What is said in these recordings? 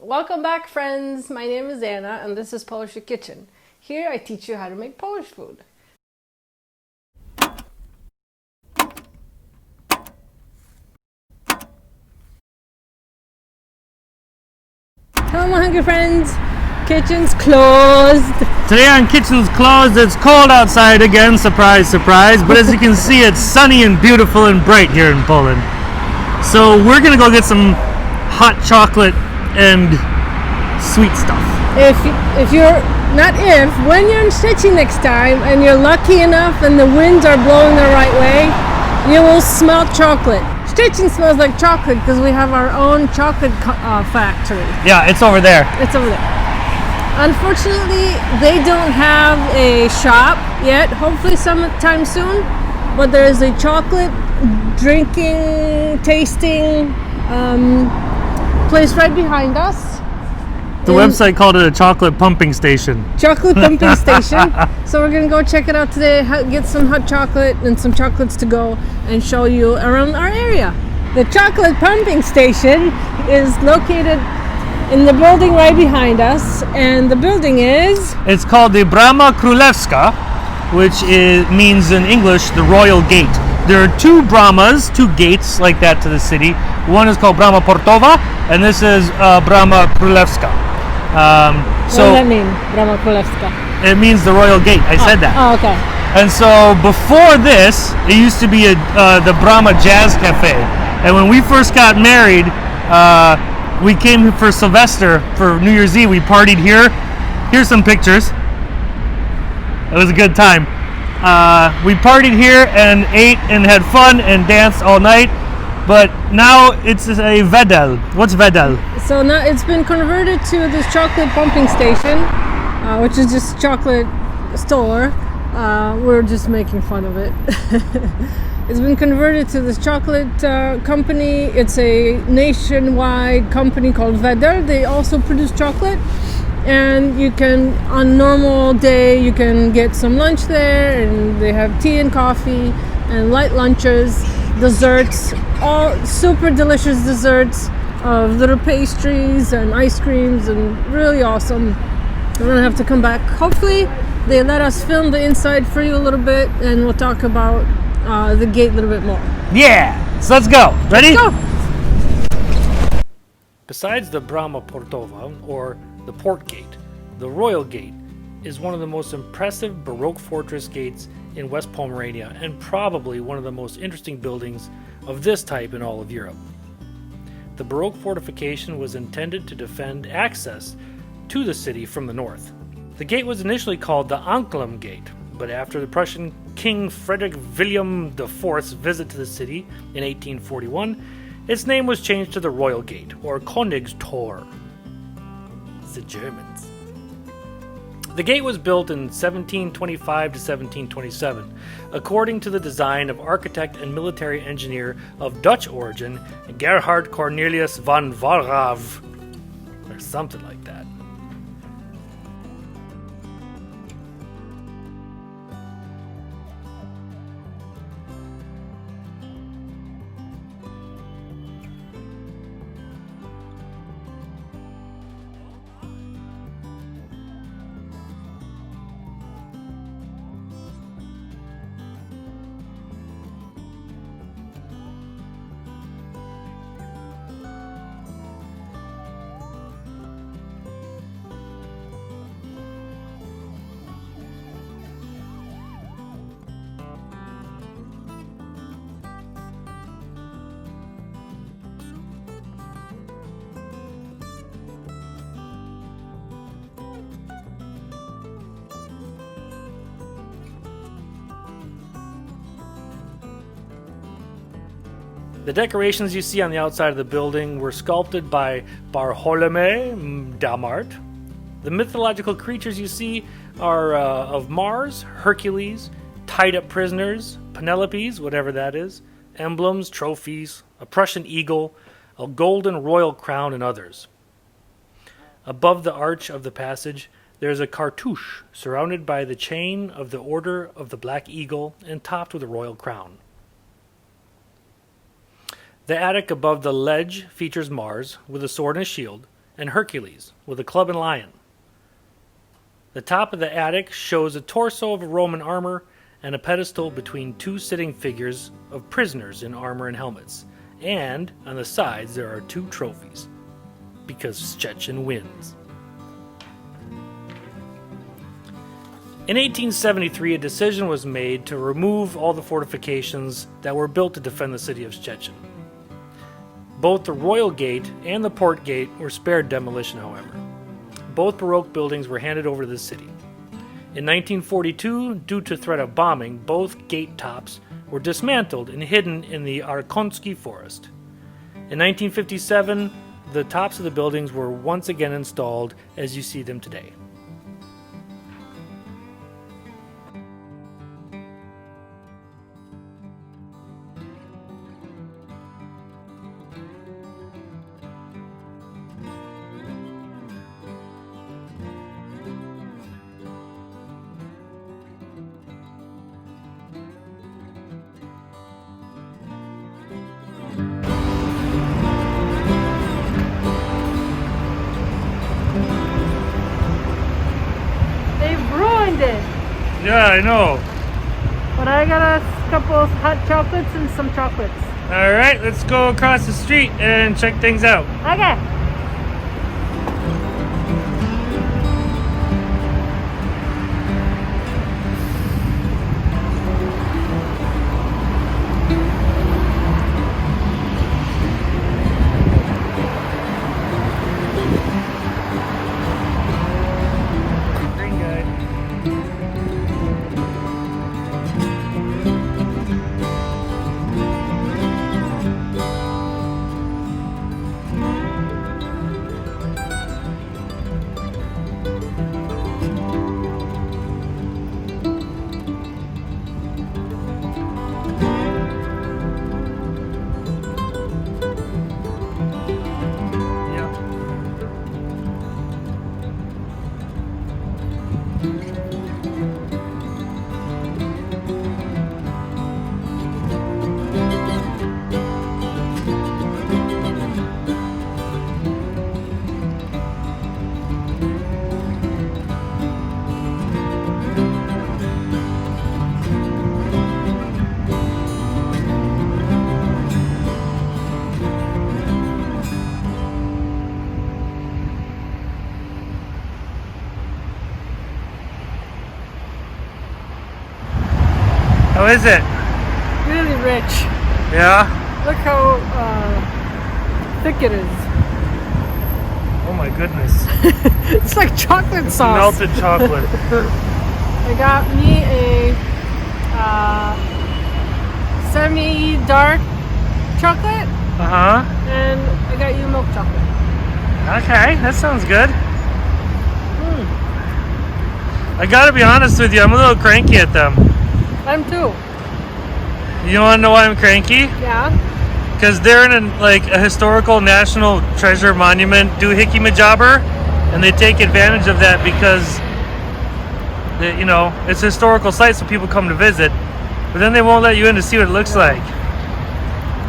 Welcome back, friends. My name is Anna, and this is Polish Kitchen. Here I teach you how to make Polish food. Hello, my hungry friends. Kitchen's closed. Today on Kitchen's Closed, it's cold outside again, surprise, surprise. But as you can see, it's sunny and beautiful and bright here in Poland. So we're gonna go get some hot chocolate and sweet stuff. When you're in Szczecin next time and you're lucky enough and the winds are blowing the right way, you will smell chocolate. Szczecin smells like chocolate because we have our own chocolate factory. Yeah, it's over there. It's over there. Unfortunately, they don't have a shop yet. Hopefully sometime soon. But there is a chocolate drinking, tasting place right behind us. The website called it a chocolate pumping station. Chocolate pumping station. So we're gonna go check it out today, get some hot chocolate and some chocolates to go and show you around our area. The chocolate pumping station is located in the building right behind us, and the building is... It's called the Brama Królewska, which means in English the Royal Gate. There are two Bramas, two gates like that to the city. One is called Brama Portowa, and this is Brama Królewska. What does that mean, Brama Królewska? It means the Royal Gate. I said that. Oh, okay. And so before this, it used to be the Brama Jazz Cafe. And when we first got married, we came for Sylvester for New Year's Eve. We partied here. Here's some pictures. It was a good time. We partied here and ate and had fun and danced all night. But now it's a Wedel. What's Wedel? So now it's been converted to this chocolate pumping station, which is just chocolate store. We're just making fun of it. It's been converted to this chocolate company. It's a nationwide company called Wedel. They also produce chocolate, and you can, on normal day, you can get some lunch there, and they have tea and coffee and light lunches, desserts, all super delicious desserts of little pastries and ice creams, and really awesome. We're gonna have to come back. Hopefully they let us film the inside for you a little bit, and we'll talk about the gate a little bit more. Yeah, so let's go. Ready? Let's go. Besides the Brama Portowa, or the Port Gate, the Royal Gate is one of the most impressive Baroque fortress gates in West Pomerania, and probably one of the most interesting buildings of this type in all of Europe. The Baroque fortification was intended to defend access to the city from the north. The gate was initially called the Anclam Gate, but after the Prussian King Frederick William IV's visit to the city in 1841, its name was changed to the Royal Gate, or Königstor. It's the Germans. The gate was built in 1725 to 1727, according to the design of architect and military engineer of Dutch origin, Gerhard Cornelius van Walraaf, or something like that. The decorations you see on the outside of the building were sculpted by Bartholomew Damart. The mythological creatures you see are of Mars, Hercules, tied-up prisoners, Penelopes, whatever that is, emblems, trophies, a Prussian eagle, a golden royal crown, and others. Above the arch of the passage, there is a cartouche surrounded by the chain of the Order of the Black Eagle and topped with a royal crown. The attic above the ledge features Mars with a sword and a shield, and Hercules with a club and lion. The top of the attic shows a torso of Roman armor and a pedestal between two sitting figures of prisoners in armor and helmets. And on the sides there are two trophies, because Szczecin wins. In 1873, a decision was made to remove all the fortifications that were built to defend the city of Szczecin. Both the Royal Gate and the Port Gate were spared demolition, however. Both Baroque buildings were handed over to the city. In 1942, due to threat of bombing, both gate tops were dismantled and hidden in the Arkonsky forest. In 1957, the tops of the buildings were once again installed as you see them today. Yeah, I know. But I got a couple of hot chocolates and some chocolates. Alright, let's go across the street and check things out. Okay. How is it? Really rich. Yeah? Look how thick it is. Oh my goodness. It's like chocolate sauce. Melted chocolate. I got me a semi-dark chocolate. Uh-huh. And I got you milk chocolate. Okay, that sounds good. I gotta be honest with you, I'm a little cranky at them. I'm too. You wanna know why I'm cranky? Yeah. Because they're in a historical national treasure monument, Doohickey Majobber, and they take advantage of that because it's a historical site, so people come to visit. But then they won't let you in to see what it looks like.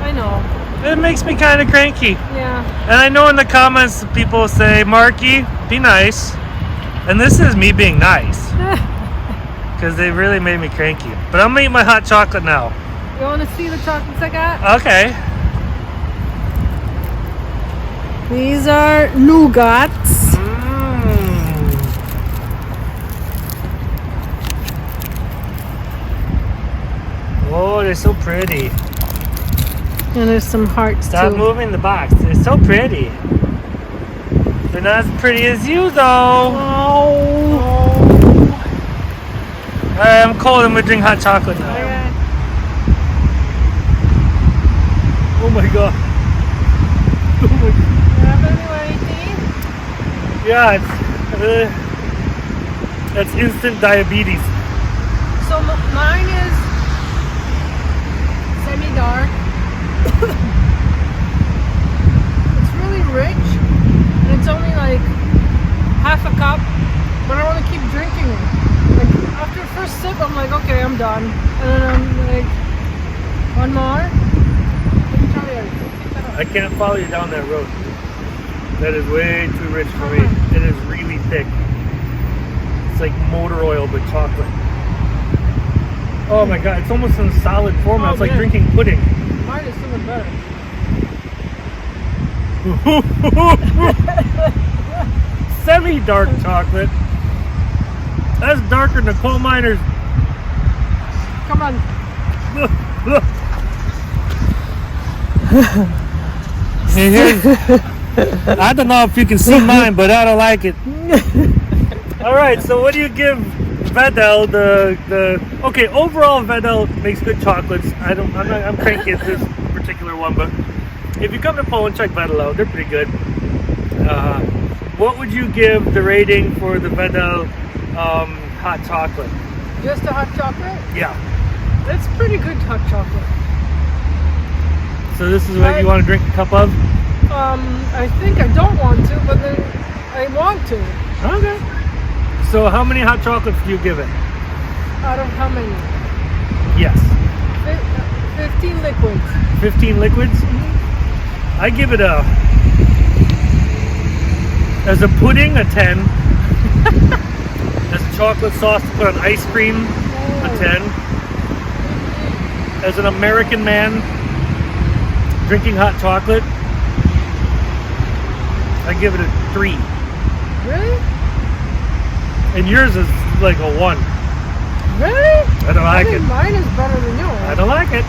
I know. It makes me kind of cranky. Yeah. And I know in the comments people say, Marky, be nice. And this is me being nice. Because they really made me cranky. But I'm gonna eat my hot chocolate now. You want to see the chocolates I got? Okay. These are nougats. Oh, they're so pretty. And there's some hearts Stop too. moving the box. They're so pretty. They're not as pretty as you, though. Oh. Alright, I'm cold. I'm gonna drink hot chocolate now. Okay. Oh my god. You have anything? Yeah, that's instant diabetes. So mine is semi-dark. It's really rich, and it's only like half a cup, but I want to keep drinking it. Like after the first sip, I'm like, okay, I'm done, and then I'm like, one more. Let me try it. I can't follow you down that road. That is way too rich for me. It is really thick. It's like motor oil, but chocolate. Oh my god, it's almost in solid form. It's like drinking pudding. Mine is even better. Semi-dark chocolate. That's darker than the coal miners. Come on. I don't know if you can see mine, but I don't like it. All right, so what do you give Vedel? Okay, overall Vedel makes good chocolates. I'm cranky at this particular one, but if you come to Poland, check Vedel out. They're pretty good. What would you give the rating for the Vedel hot chocolate? Just a hot chocolate? Yeah. That's pretty good hot chocolate. So this is what you want to drink a cup of? I think I don't want to, but then I want to. Okay. So how many hot chocolates do you give it? Out of how many? Yes. 15 liquids. 15 liquids? Mm-hmm. I give it as a pudding, a 10. As a chocolate sauce to put on ice cream, a 10. As an American man drinking hot chocolate, I give it a 3. Really? And yours is like a 1. Really? I don't like it. Mine is better than yours. I don't like it.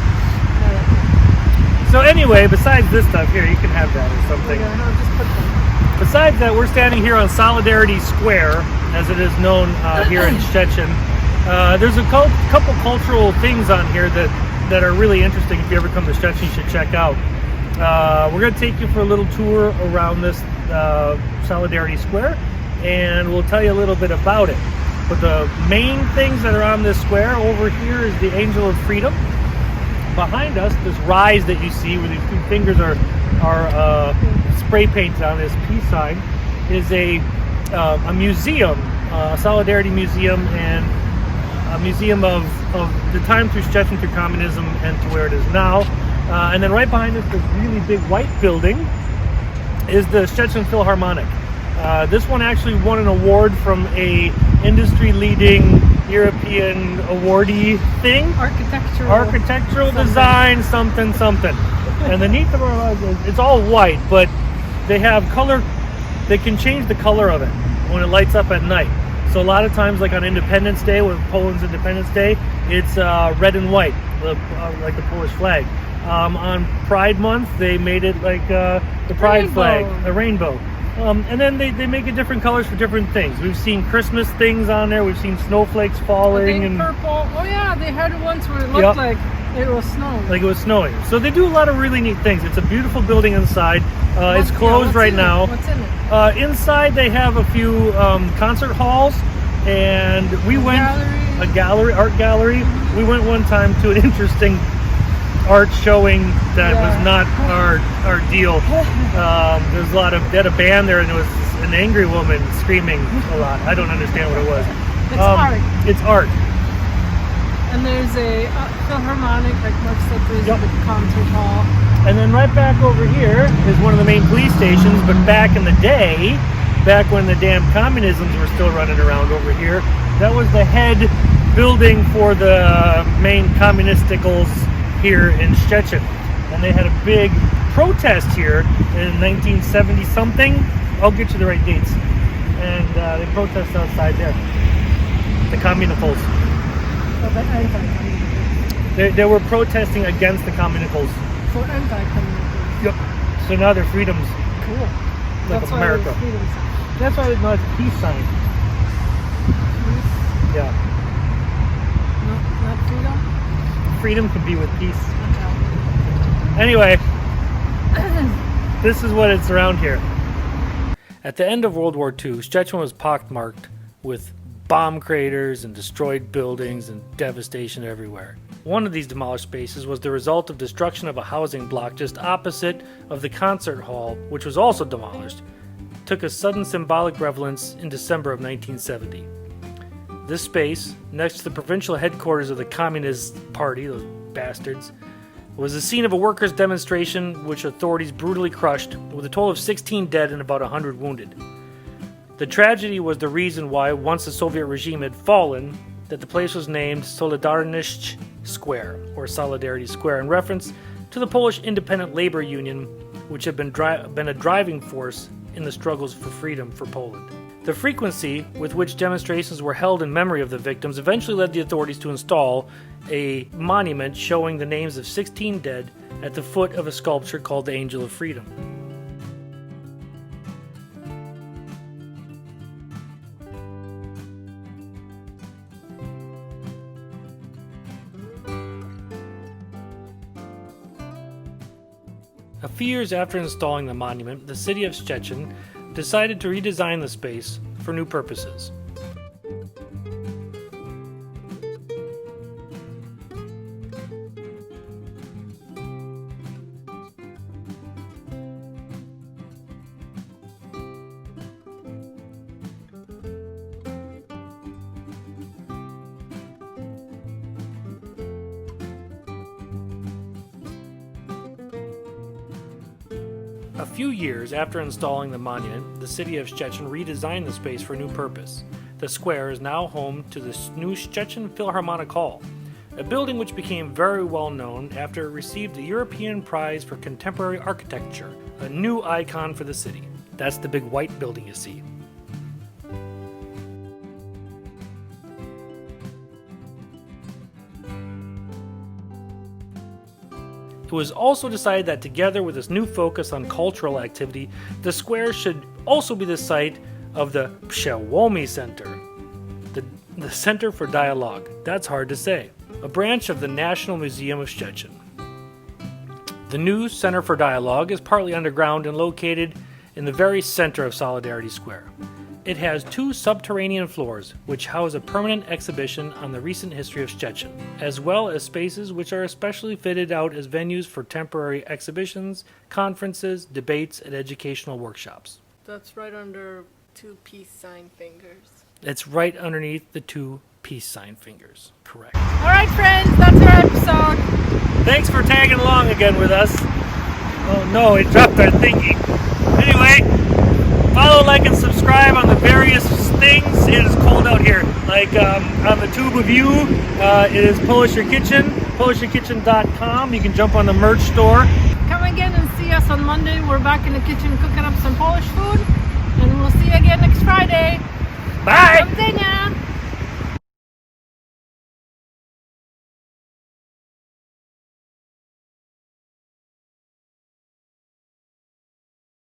So anyway, besides this stuff here, you can have that or something. Okay, no, just put them. Besides that, we're standing here on Solidarity Square, as it is known here in Szczecin. There's a couple cultural things on here that are really interesting. If you ever come to Szczecin, you should check out. We're going to take you for a little tour around this Solidarity Square, and we'll tell you a little bit about it. But the main things that are on this square over here is the Angel of Freedom. Behind us, this rise that you see where these two fingers are spray painted on this peace sign is a museum, a Solidarity Museum, and a museum of the time through Szczecin, through communism, and to where it is now. And then right behind us, this really big white building is the Szczecin Philharmonic. This one actually won an award from a industry-leading European awardee thing. Architectural design, something. And the neat thing about it is it's all white, but they have color. They can change the color of it when it lights up at night. So a lot of times, like on Independence Day, with Poland's Independence Day, it's red and white, like the Polish flag. On Pride Month, they made it like the Pride flag, a rainbow. And then they make it different colors for different things. We've seen Christmas things on there. We've seen snowflakes falling and purple. Oh yeah, they had it once where it looked like it was snowing. Like it was snowing. So they do a lot of really neat things. It's a beautiful building inside. It's closed right now. What's in it? Inside they have a few concert halls, and we went art gallery. We went one time to an interesting art showing that was not our deal. There's a lot of they had a band there, and there was an angry woman screaming a lot. I don't understand what it was. It's art. It's art. And there's a Philharmonic, like Mark said, there's a big concert hall. And then right back over here is one of the main police stations. But back in the day, back when the damn communisms were still running around over here, that was the head building for the main communisticals here in Szczecin. And they had a big protest here in 1970 something. I'll get you the right dates. And they protested outside there. The communicals. Oh, the anti-communicals. They were protesting against the communicals. For anti-communicals. Yep. So now they're freedoms. Cool. Like That's America. That's why it's not a peace sign. Peace? Yeah. Not freedom? Freedom can be with peace. Okay. Anyway, this is what it's around here. At the end of World War II, Szczecin was pockmarked with bomb craters and destroyed buildings and devastation everywhere. One of these demolished spaces was the result of destruction of a housing block just opposite of the concert hall, which was also demolished. It took a sudden symbolic relevance in December of 1970. This space, next to the provincial headquarters of the Communist Party, those bastards, was the scene of a workers' demonstration which authorities brutally crushed, with a total of 16 dead and about 100 wounded. The tragedy was the reason why, once the Soviet regime had fallen, that the place was named Solidarność Square, or Solidarity Square, in reference to the Polish Independent Labor Union, which had been a driving force in the struggles for freedom for Poland. The frequency with which demonstrations were held in memory of the victims eventually led the authorities to install a monument showing the names of 16 dead at the foot of a sculpture called the Angel of Freedom. A few years after installing the monument, the city of Szczecin decided to redesign the space for new purposes. A few years after installing the monument, the city of Szczecin redesigned the space for a new purpose. The square is now home to the new Szczecin Philharmonic Hall, a building which became very well known after it received the European Prize for Contemporary Architecture, a new icon for the city. That's the big white building you see. It was also decided that together with this new focus on cultural activity, the square should also be the site of the Przełomy Center, the Center for Dialogue. That's hard to say. A branch of the National Museum of Szczecin. The new Center for Dialogue is partly underground and located in the very center of Solidarity Square. It has 2 subterranean floors, which house a permanent exhibition on the recent history of Szczecin, as well as spaces which are especially fitted out as venues for temporary exhibitions, conferences, debates, and educational workshops. That's right under 2 peace sign fingers. It's right underneath the 2 peace sign fingers. Correct. All right, friends, that's our episode. Thanks for tagging along again with us. Oh no, it dropped our thingy. Anyway, follow, like, and subscribe on the various things. It is cold out here. Like on the tube of you, it is Polish Your Kitchen, polishyourkitchen.com. You can jump on the merch store. Come again and see us on Monday. We're back in the kitchen cooking up some Polish food. And we'll see you again next Friday. Bye! Do widzenia!